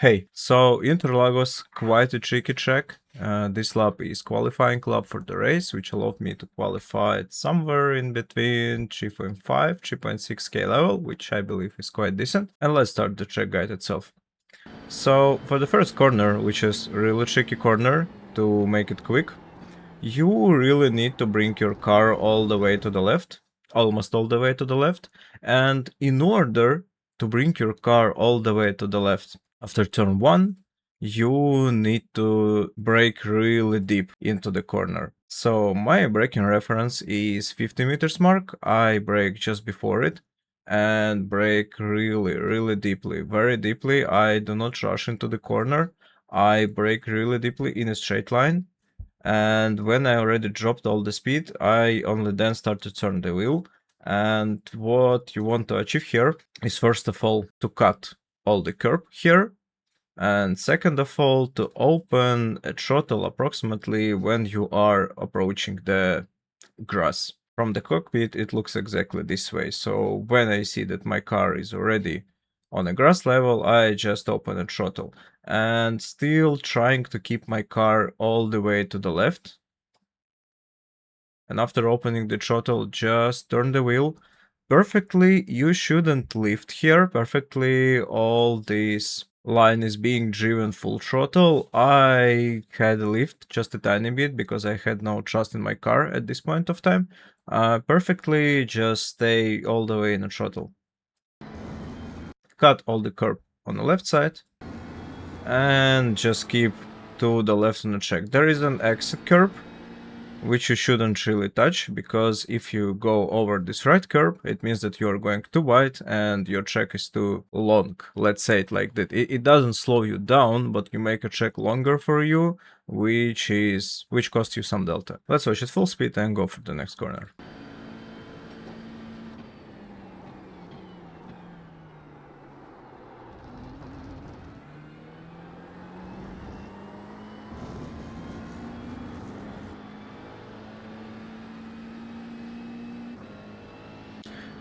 Hey, so Interlagos, quite a tricky track. This lap is qualifying lap for the race, which allowed me to qualify it somewhere in between 3.5, 3.6k level, which I believe is quite decent. And let's start the track guide itself. So for the first corner, which is a really tricky corner, to make it quick, you really need to bring your car all the way to the left, almost all the way to the left. And in order to bring your car all the way to the left, after turn 1, you need to brake really deep into the corner. So my braking reference is 50 meters mark. I brake just before it and brake really deeply, very deeply. I do not rush into the corner. I brake really deeply in a straight line. And when I already dropped all the speed, I only then start to turn the wheel. And what you want to achieve here is first of all to cut all the curb here, and second of all to open a throttle approximately when you are approaching the grass. From the cockpit it looks exactly this way, so when I see that my car is already on a grass level, I just open a throttle and still trying to keep my car all the way to the left. And after opening the throttle, just turn the wheel perfectly. You shouldn't lift here perfectly. All this line is being driven full throttle. I had a lift just a tiny bit because I had no trust in my car at this point of time. Perfectly just stay all the way in the throttle. Cut all the curb on the left side and just keep to the left on the track. There is an exit curb which you shouldn't really touch, because if you go over this right curb, it means that you are going too wide and your track is too long. Let's say it like that. It doesn't slow you down, but you make a track longer for you, which costs you some delta. Let's watch it full speed and go for the next corner.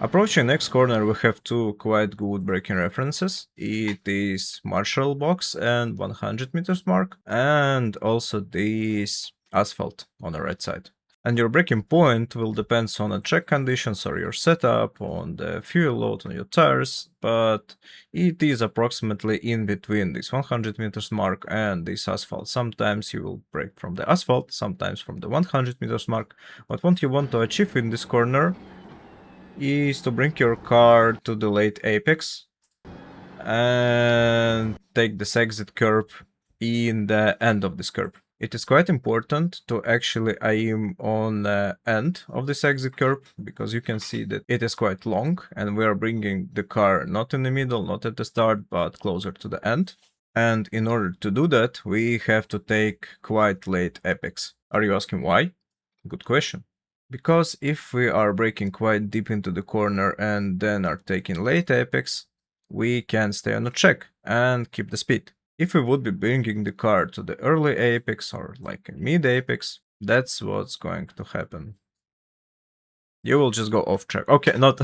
Approaching next corner, we have two quite good braking references. It is Marshall box and 100 meters mark, and also this asphalt on the right side. And your braking point will depend on the track conditions or your setup, on the fuel load on your tires, but it is approximately in between this 100 meters mark and this asphalt. Sometimes you will brake from the asphalt, sometimes from the 100 meters mark, but what you want to achieve in this corner is to bring your car to the late apex and take this exit curb in the end of this curb. It is quite important to actually aim on the end of this exit curb, because you can see that it is quite long and we are bringing the car not in the middle, not at the start, but closer to the end. And in order to do that, we have to take quite late apex. Are you asking why? Good question. Because if we are braking quite deep into the corner and then are taking late apex, we can stay on the track and keep the speed. If we would be bringing the car to the early apex or like a mid apex, that's what's going to happen. You will just go off track. Okay, not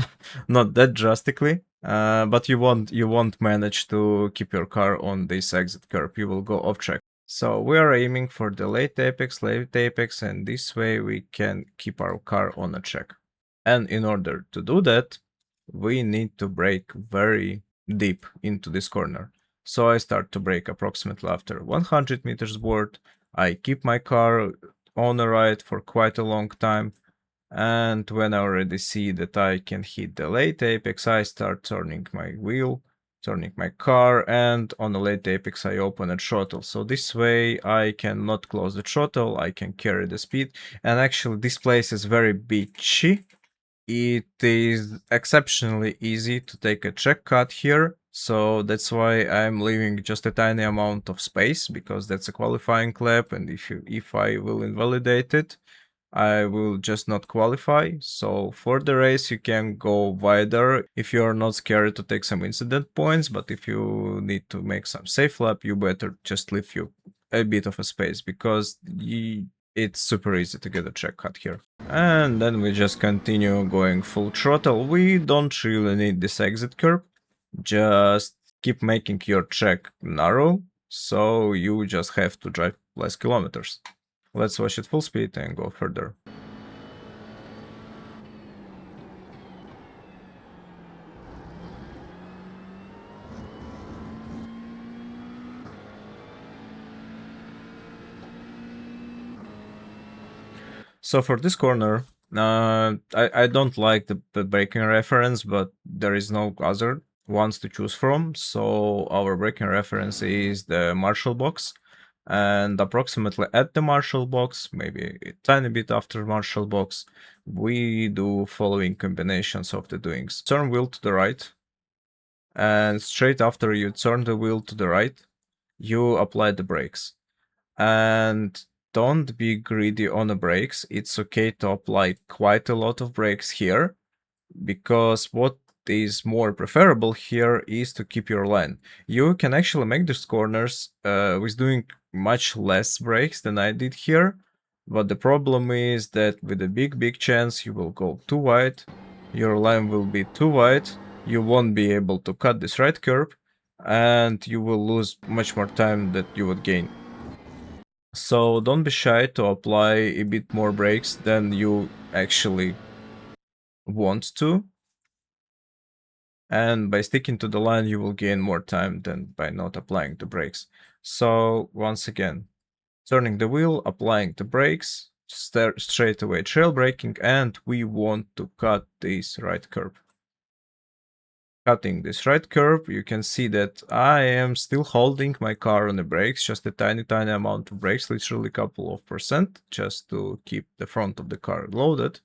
that drastically, but you won't manage to keep your car on this exit curb. You will go off track. So we are aiming for the late apex, and this way we can keep our car on a track. And in order to do that, we need to brake very deep into this corner. So I start to brake approximately after 100 meters board. I keep my car on the right for quite a long time. And when I already see that I can hit the late apex, I start turning my wheel, turning my car, and on the late apex I open a throttle. So this way I can not close the throttle, I can carry the speed. And actually this place is very beachy. It is exceptionally easy to take a track cut here, so that's why I'm leaving just a tiny amount of space, because that's a qualifying lap, and if I will invalidate it, I will just not qualify. So for the race you can go wider if you are not scared to take some incident points, but if you need to make some safe lap, you better just leave you a bit of a space, because it's super easy to get a track cut here. And then we just continue going full throttle. We don't really need this exit curb, just keep making your track narrow, so you just have to drive less kilometers. Let's watch it full speed and go further. So for this corner, I don't like the braking reference, but there is no other ones to choose from. So our braking reference is the Marshall box, and approximately at the Marshall box, maybe a tiny bit after Marshall box, we do following combinations of the doings. Turn wheel to the right, and straight after you turn the wheel to the right, you apply the brakes. And don't be greedy on the brakes. It's okay to apply quite a lot of brakes here, because what is more preferable here is to keep your line. You can actually make these corners with doing much less brakes than I did here, but the problem is that with a big chance you will go too wide, your line will be too wide, you won't be able to cut this right curb, and you will lose much more time that you would gain. So don't be shy to apply a bit more brakes than you actually want to. And by sticking to the line, you will gain more time than by not applying the brakes. So once again, turning the wheel, applying the brakes, straight away trail braking, and we want to cut this right curb. Cutting this right curb, you can see that I am still holding my car on the brakes, just a tiny amount of brakes, literally a couple of percent, just to keep the front of the car loaded.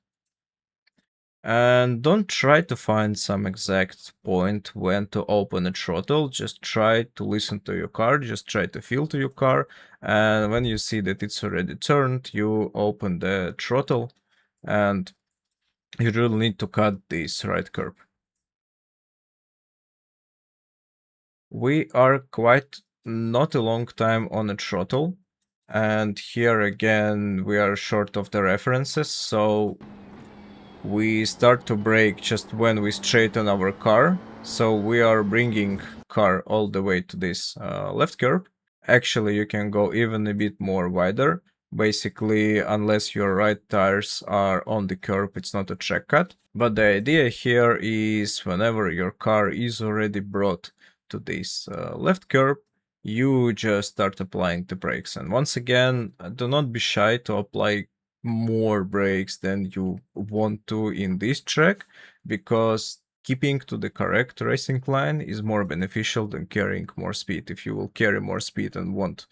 And don't try to find some exact point when to open a throttle, just try to listen to your car, just try to feel to your car, and when you see that it's already turned, you open the throttle, and you really need to cut this right curb. We are quite not a long time on a throttle, and here again we are short of the references, so we start to brake just when we straighten our car, so we are bringing car all the way to this left curb. Actually, you can go even a bit more wider. Basically, unless your right tires are on the curb, it's not a track cut. But the idea here is whenever your car is already brought to this left curb, you just start applying the brakes. And once again, do not be shy to apply more brakes than you want to in this track, because keeping to the correct racing line is more beneficial than carrying more speed. If you will carry more speed and won't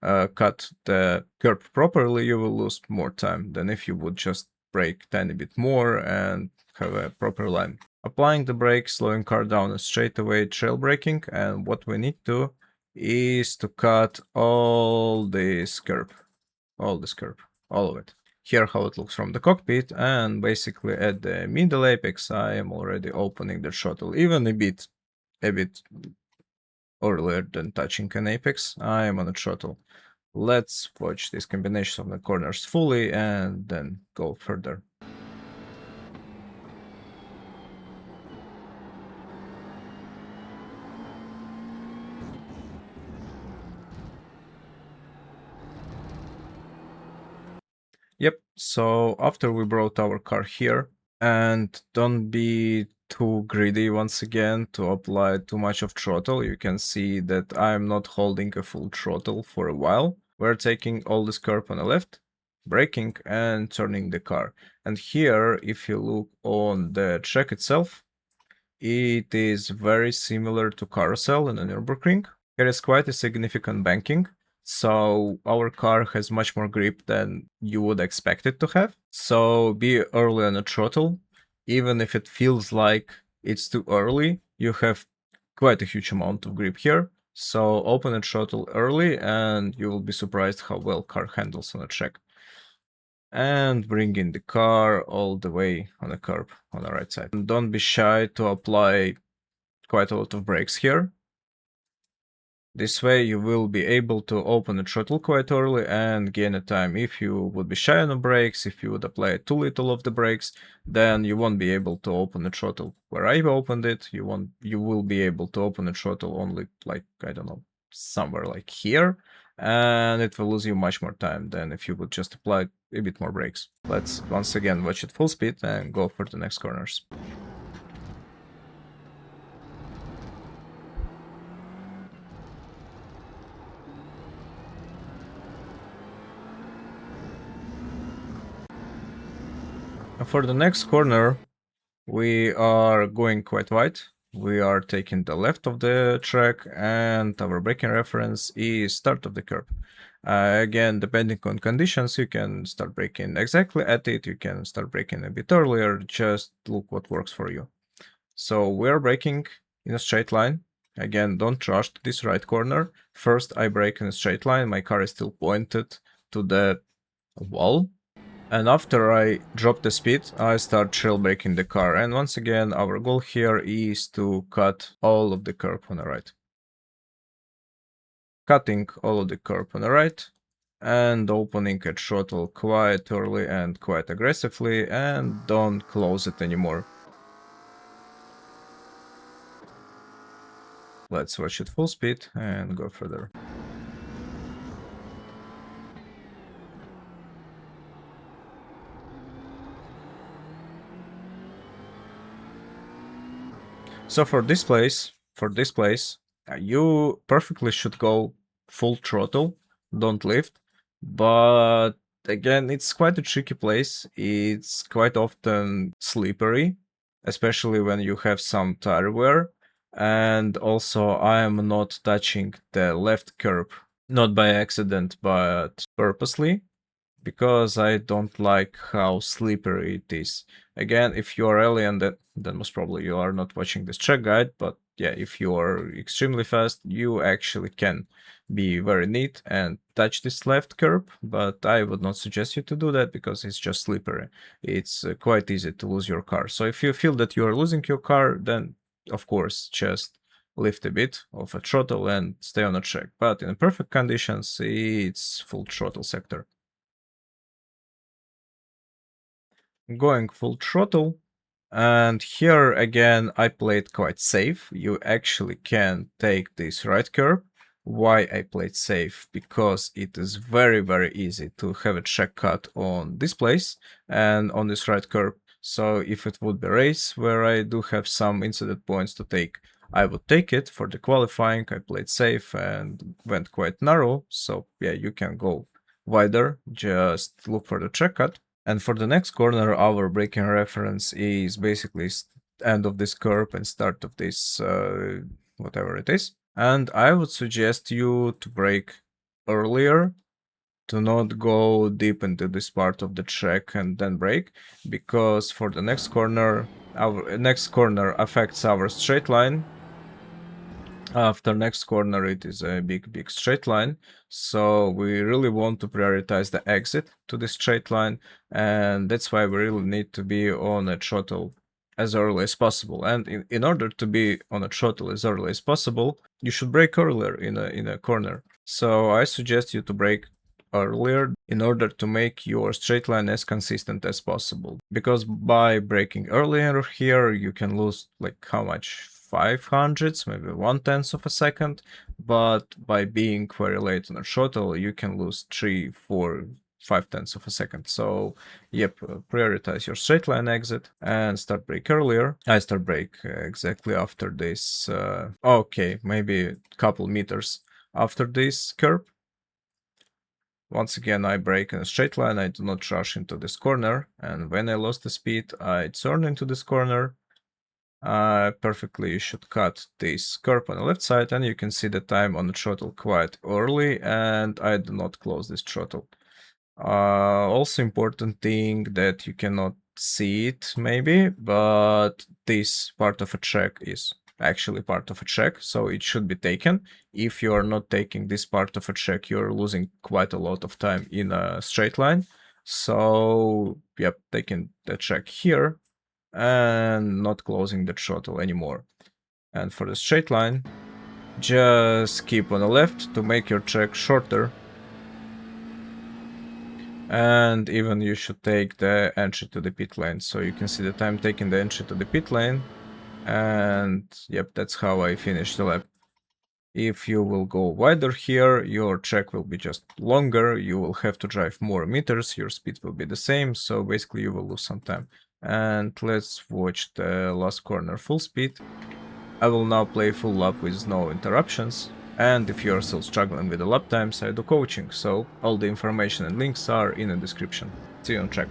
cut the curb properly, you will lose more time than if you would just brake tiny bit more and have a proper line. Applying the brake, slowing car down, and straight away trail braking, and what we need to is to cut all this curb, all of it. Here how it looks from the cockpit, and basically at the middle apex I am already opening the throttle even a bit earlier than touching an apex. I am on a throttle. Let's watch this combination of the corners fully and then go further. Yep, so after we brought our car here, and don't be too greedy once again to apply too much of throttle, you can see that I'm not holding a full throttle for a while. We're taking all this curb on the left, braking and turning the car. And here, if you look on the track itself, it is very similar to carousel in a Nürburgring. There is quite a significant banking, so our car has much more grip than you would expect it to have. So be early on the throttle. Even if it feels like it's too early, you have quite a huge amount of grip here. So open the throttle early and you will be surprised how well car handles on a track. And bring in the car all the way on the curb on the right side. And don't be shy to apply quite a lot of brakes here. This way you will be able to open the throttle quite early and gain a time. If you would be shy on the brakes, if you would apply too little of the brakes, then you won't be able to open the throttle. Where I opened it, you will be able to open the throttle only like, I don't know, somewhere like here, and it will lose you much more time than if you would just apply a bit more brakes. Let's once again watch it full speed and go for the next corners. For the next corner, we are going quite wide. We are taking the left of the track, and our braking reference is start of the curb. Again, depending on conditions, you can start braking exactly at it, you can start braking a bit earlier, just look what works for you. So we're braking in a straight line. Again, don't rush to this right corner. First, I brake in a straight line, my car is still pointed to the wall. And after I drop the speed, I start trail braking the car. And once again, our goal here is to cut all of the curb on the right. Cutting all of the curb on the right and opening a throttle quite early and quite aggressively, and don't close it anymore. Let's watch it full speed and go further. So for this place, you perfectly should go full throttle, don't lift, but again, it's quite a tricky place. It's quite often slippery, especially when you have some tire wear, and also I am not touching the left curb, not by accident, but purposely, because I don't like how slippery it is. Again, if you are alien, then most probably you are not watching this track guide, but yeah, if you are extremely fast, you actually can be very neat and touch this left curb, but I would not suggest you to do that because it's just slippery. It's quite easy to lose your car. So if you feel that you are losing your car, then of course just lift a bit of a throttle and stay on the track. But in perfect conditions, it's full throttle sector. Going full throttle, and here again I played quite safe. You actually can take this right curb. Why I played safe? Because it is very easy to have a check cut on this place and on this right curb. So if it would be a race where I do have some incident points to take, I would take it. For the qualifying, I played safe and went quite narrow. So yeah, you can go wider, just look for the check cut. And for the next corner, our braking reference is basically end of this curve and start of this, whatever it is. And I would suggest you to brake earlier, to not go deep into this part of the track and then brake, because for the next corner, our next corner affects our straight line. After next corner, it is a big straight line, so we really want to prioritize the exit to the straight line, and that's why we really need to be on a throttle as early as possible. And in order to be on a throttle as early as possible, you should brake earlier in a corner. So I suggest you to brake earlier in order to make your straight line as consistent as possible, because by braking earlier here you can lose like how much, 500s, maybe 1/10 of a second, but by being very late on a throttle you can lose 3, 4, 5/10 of a second. So yep, prioritize your straight line exit and start brake earlier. I start brake exactly after this, okay, maybe a couple meters after this curb. Once again, I brake in a straight line, I do not rush into this corner, and when I lost the speed, I turn into this corner. Perfectly, you should cut this curb on the left side, and you can see that I'm on the throttle quite early, and I do not close this throttle. Also important thing that you cannot see it maybe, but this part of a track is actually part of a track, so it should be taken. If you are not taking this part of a track, you're losing quite a lot of time in a straight line. So yep, taking the track here and not closing the throttle anymore. And for the straight line, just keep on the left to make your track shorter. And even you should take the entry to the pit lane, so you can see that I'm taking the entry to the pit lane. And yep, that's how I finish the lap. If you will go wider here, your track will be just longer, you will have to drive more meters, your speed will be the same, so basically you will lose some time. And let's watch the last corner full speed. I will now play full lap with no interruptions. And if you are still struggling with the lap times, I do coaching, so all the information and links are in the description. See you on track.